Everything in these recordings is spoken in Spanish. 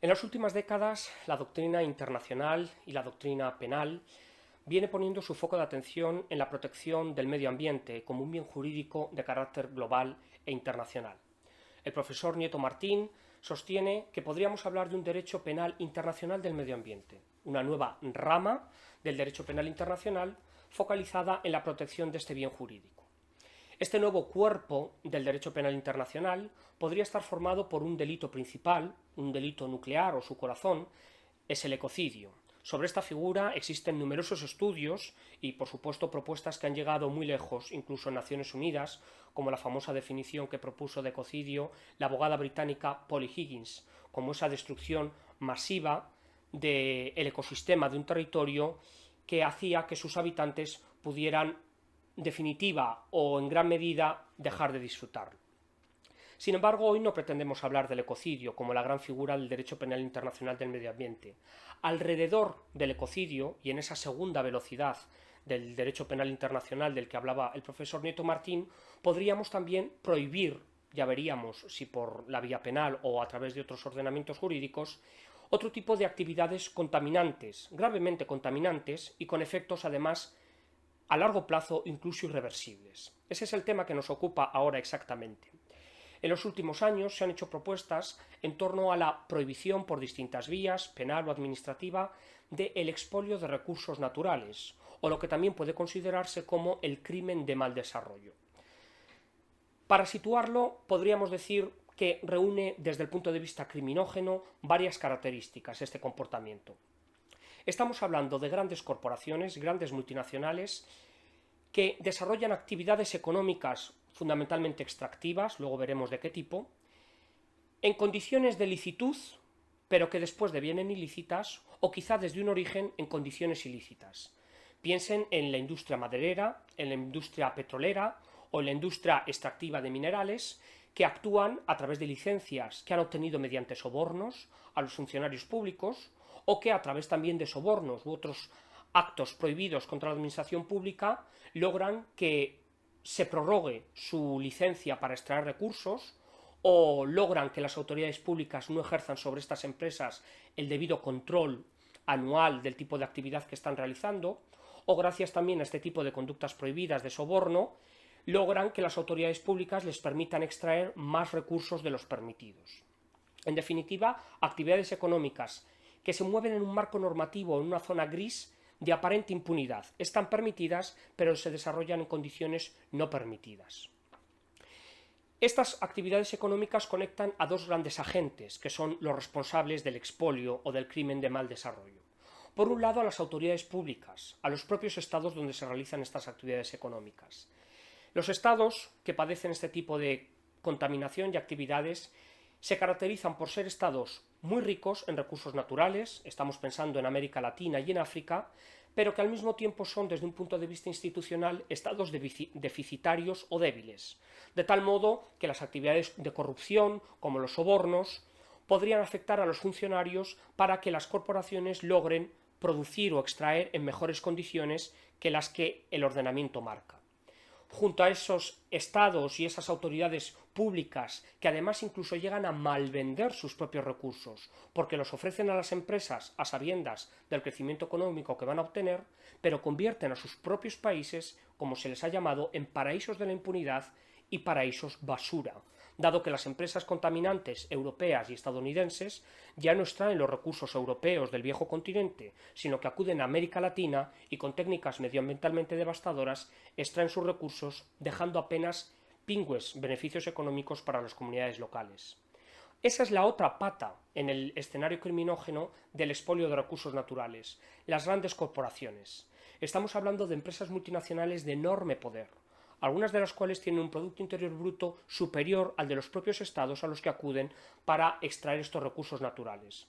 En las últimas décadas, la doctrina internacional y la doctrina penal viene poniendo su foco de atención en la protección del medio ambiente como un bien jurídico de carácter global e internacional. El profesor Nieto Martín sostiene que podríamos hablar de un derecho penal internacional del medio ambiente, una nueva rama del derecho penal internacional focalizada en la protección de este bien jurídico. Este nuevo cuerpo del derecho penal internacional podría estar formado por un delito principal, un delito nuclear o su corazón, es el ecocidio. Sobre esta figura existen numerosos estudios y, por supuesto, propuestas que han llegado muy lejos, incluso en Naciones Unidas, como la famosa definición que propuso de ecocidio la abogada británica Polly Higgins, como esa destrucción masiva del ecosistema de un territorio que hacía que sus habitantes pudieran definitiva o en gran medida dejar de disfrutarlo. Sin embargo, hoy no pretendemos hablar del ecocidio como la gran figura del derecho penal internacional del medio ambiente. Alrededor del ecocidio, y en esa segunda velocidad del derecho penal internacional del que hablaba el profesor Nieto Martín, podríamos también prohibir, ya veríamos si por la vía penal o a través de otros ordenamientos jurídicos, otro tipo de actividades contaminantes, gravemente contaminantes y con efectos además a largo plazo incluso irreversibles. Ese es el tema que nos ocupa ahora exactamente. En los últimos años se han hecho propuestas en torno a la prohibición por distintas vías, penal o administrativa, del expolio de recursos naturales, o lo que también puede considerarse como el crimen de mal desarrollo. Para situarlo, podríamos decir que reúne desde el punto de vista criminógeno varias características este comportamiento. Estamos hablando de grandes corporaciones, grandes multinacionales, que desarrollan actividades económicas fundamentalmente extractivas, luego veremos de qué tipo, en condiciones de licitud, pero que después devienen ilícitas, o quizá desde un origen en condiciones ilícitas. Piensen en la industria maderera, en la industria petrolera o en la industria extractiva de minerales, que actúan a través de licencias que han obtenido mediante sobornos a los funcionarios públicos, o que a través también de sobornos u otros actos prohibidos contra la administración pública logran que se prorrogue su licencia para extraer recursos o logran que las autoridades públicas no ejerzan sobre estas empresas el debido control anual del tipo de actividad que están realizando, o gracias también a este tipo de conductas prohibidas de soborno, logran que las autoridades públicas les permitan extraer más recursos de los permitidos. En definitiva, actividades económicas que se mueven en un marco normativo, en una zona gris de aparente impunidad. Están permitidas, pero se desarrollan en condiciones no permitidas. Estas actividades económicas conectan a dos grandes agentes, que son los responsables del expolio o del crimen de mal desarrollo. Por un lado, a las autoridades públicas, a los propios estados donde se realizan estas actividades económicas. Los estados que padecen este tipo de contaminación y actividades se caracterizan por ser estados muy ricos en recursos naturales, estamos pensando en América Latina y en África, pero que al mismo tiempo son, desde un punto de vista institucional, estados deficitarios o débiles, de tal modo que las actividades de corrupción, como los sobornos, podrían afectar a los funcionarios para que las corporaciones logren producir o extraer en mejores condiciones que las que el ordenamiento marca. Junto a esos estados y esas autoridades públicas que además incluso llegan a malvender sus propios recursos porque los ofrecen a las empresas a sabiendas del crecimiento económico que van a obtener, pero convierten a sus propios países, como se les ha llamado, en paraísos de la impunidad y paraísos basura, dado que las empresas contaminantes europeas y estadounidenses ya no extraen los recursos europeos del viejo continente, sino que acuden a América Latina y con técnicas medioambientalmente devastadoras extraen sus recursos, dejando apenas pingües beneficios económicos para las comunidades locales. Esa es la otra pata en el escenario criminógeno del expolio de recursos naturales, las grandes corporaciones. Estamos hablando de empresas multinacionales de enorme poder, algunas de las cuales tienen un Producto Interior Bruto superior al de los propios estados a los que acuden para extraer estos recursos naturales.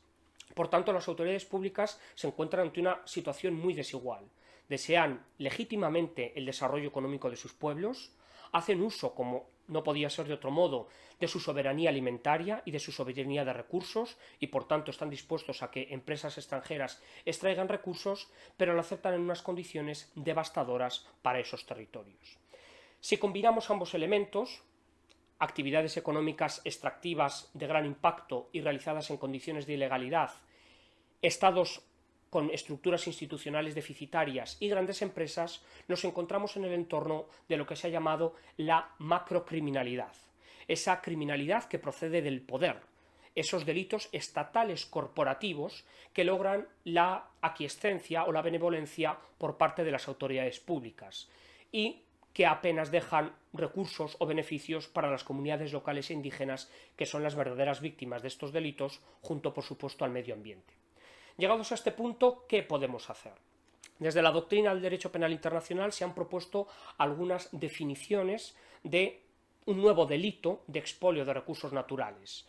Por tanto, las autoridades públicas se encuentran ante una situación muy desigual. Desean legítimamente el desarrollo económico de sus pueblos, hacen uso, como no podía ser de otro modo, de su soberanía alimentaria y de su soberanía de recursos y por tanto están dispuestos a que empresas extranjeras extraigan recursos, pero lo aceptan en unas condiciones devastadoras para esos territorios. Si combinamos ambos elementos, actividades económicas extractivas de gran impacto y realizadas en condiciones de ilegalidad, estados con estructuras institucionales deficitarias y grandes empresas, nos encontramos en el entorno de lo que se ha llamado la macrocriminalidad, esa criminalidad que procede del poder, esos delitos estatales corporativos que logran la aquiescencia o la benevolencia por parte de las autoridades públicas y que apenas dejan recursos o beneficios para las comunidades locales e indígenas, que son las verdaderas víctimas de estos delitos, junto, por supuesto, al medio ambiente. Llegados a este punto, ¿qué podemos hacer? Desde la doctrina del derecho penal internacional se han propuesto algunas definiciones de un nuevo delito de expolio de recursos naturales.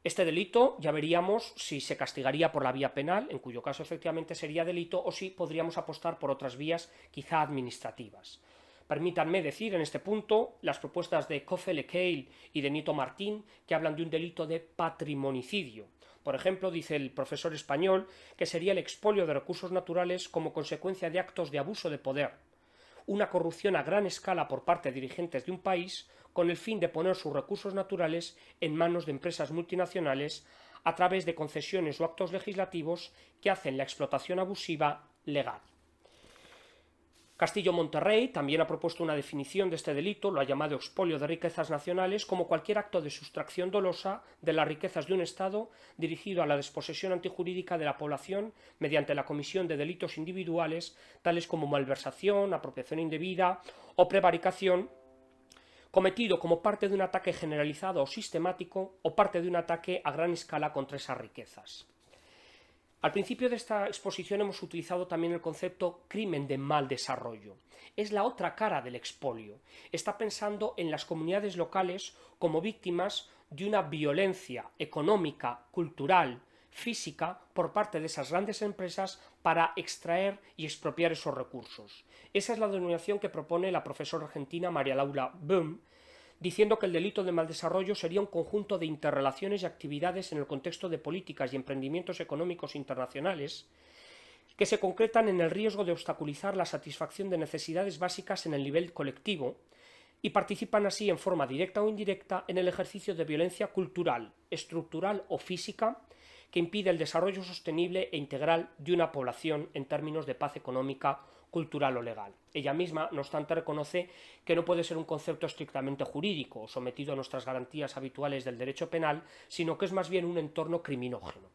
Este delito ya veríamos si se castigaría por la vía penal, en cuyo caso efectivamente sería delito, o si podríamos apostar por otras vías quizá administrativas. Permítanme decir en este punto las propuestas de Koffel-Keil y de Nito Martín, que hablan de un delito de patrimonicidio. Por ejemplo, dice el profesor español que sería el expolio de recursos naturales como consecuencia de actos de abuso de poder, una corrupción a gran escala por parte de dirigentes de un país con el fin de poner sus recursos naturales en manos de empresas multinacionales a través de concesiones o actos legislativos que hacen la explotación abusiva legal. Castillo-Monterrey también ha propuesto una definición de este delito, lo ha llamado expolio de riquezas nacionales, como cualquier acto de sustracción dolosa de las riquezas de un Estado dirigido a la desposesión antijurídica de la población mediante la comisión de delitos individuales, tales como malversación, apropiación indebida o prevaricación, cometido como parte de un ataque generalizado o sistemático o parte de un ataque a gran escala contra esas riquezas. Al principio de esta exposición hemos utilizado también el concepto crimen de mal desarrollo. Es la otra cara del expolio. Está pensando en las comunidades locales como víctimas de una violencia económica, cultural, física por parte de esas grandes empresas para extraer y expropiar esos recursos. Esa es la denominación que propone la profesora argentina María Laura Böhm, diciendo que el delito de mal desarrollo sería un conjunto de interrelaciones y actividades en el contexto de políticas y emprendimientos económicos internacionales que se concretan en el riesgo de obstaculizar la satisfacción de necesidades básicas en el nivel colectivo y participan así en forma directa o indirecta en el ejercicio de violencia cultural, estructural o física que impide el desarrollo sostenible e integral de una población en términos de paz económica, cultural o legal. Ella misma, no obstante, reconoce que no puede ser un concepto estrictamente jurídico o sometido a nuestras garantías habituales del derecho penal, sino que es más bien un entorno criminógeno.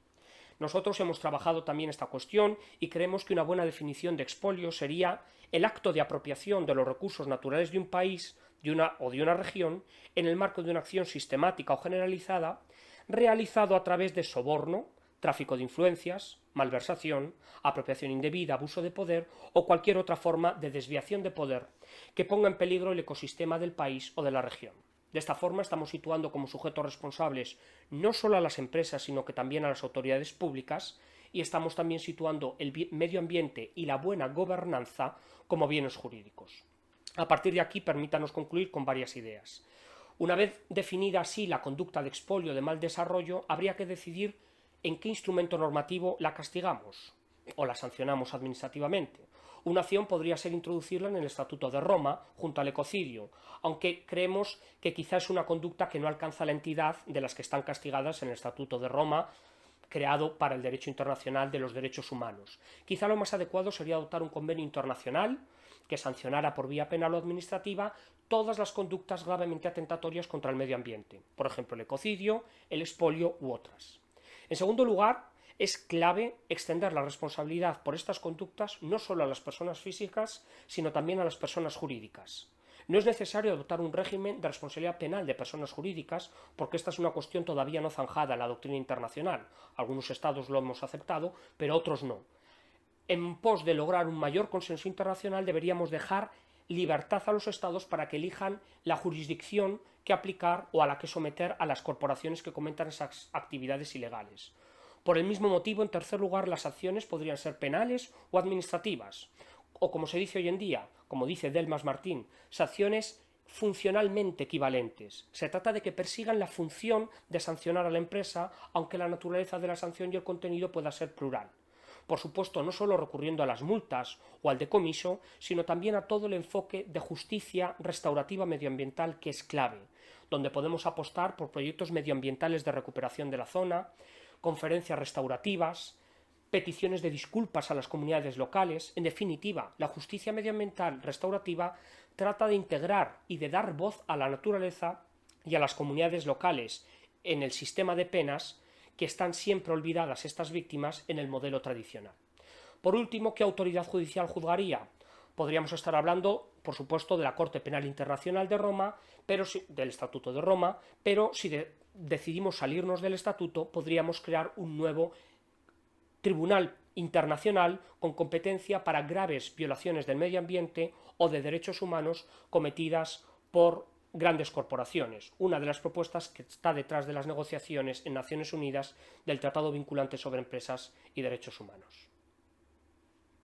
Nosotros hemos trabajado también esta cuestión y creemos que una buena definición de expolio sería el acto de apropiación de los recursos naturales de un país de una región en el marco de una acción sistemática o generalizada realizado a través de soborno, tráfico de influencias, malversación, apropiación indebida, abuso de poder o cualquier otra forma de desviación de poder que ponga en peligro el ecosistema del país o de la región. De esta forma estamos situando como sujetos responsables no solo a las empresas, sino que también a las autoridades públicas, y estamos también situando el medio ambiente y la buena gobernanza como bienes jurídicos. A partir de aquí, permítanos concluir con varias ideas. Una vez definida así la conducta de expolio de mal desarrollo, habría que decidir en qué instrumento normativo la castigamos o la sancionamos administrativamente. Una acción podría ser introducirla en el Estatuto de Roma, junto al ecocidio, aunque creemos que quizá es una conducta que no alcanza la entidad de las que están castigadas en el Estatuto de Roma, creado para el derecho internacional de los derechos humanos. Quizá lo más adecuado sería adoptar un convenio internacional que sancionara por vía penal o administrativa todas las conductas gravemente atentatorias contra el medio ambiente, por ejemplo el ecocidio, el expolio u otras. En segundo lugar, es clave extender la responsabilidad por estas conductas no solo a las personas físicas, sino también a las personas jurídicas. No es necesario adoptar un régimen de responsabilidad penal de personas jurídicas, porque esta es una cuestión todavía no zanjada en la doctrina internacional. Algunos estados lo hemos aceptado, pero otros no. En pos de lograr un mayor consenso internacional, deberíamos dejar libertad a los estados para que elijan la jurisdicción que aplicar o a la que someter a las corporaciones que cometan esas actividades ilegales. Por el mismo motivo, en tercer lugar, las acciones podrían ser penales o administrativas, o como se dice hoy en día, como dice Delmas Martín, sanciones funcionalmente equivalentes. Se trata de que persigan la función de sancionar a la empresa, aunque la naturaleza de la sanción y el contenido pueda ser plural. Por supuesto, no solo recurriendo a las multas o al decomiso, sino también a todo el enfoque de justicia restaurativa medioambiental que es clave, donde podemos apostar por proyectos medioambientales de recuperación de la zona, conferencias restaurativas, peticiones de disculpas a las comunidades locales. En definitiva, la justicia medioambiental restaurativa trata de integrar y de dar voz a la naturaleza y a las comunidades locales en el sistema de penas, que están siempre olvidadas estas víctimas en el modelo tradicional. Por último, ¿qué autoridad judicial juzgaría? Podríamos estar hablando, por supuesto, de la Corte Penal Internacional de Roma, del Estatuto de Roma, pero si decidimos salirnos del Estatuto, podríamos crear un nuevo Tribunal Internacional con competencia para graves violaciones del medio ambiente o de derechos humanos cometidas por grandes corporaciones, una de las propuestas que está detrás de las negociaciones en Naciones Unidas del Tratado Vinculante sobre Empresas y Derechos Humanos.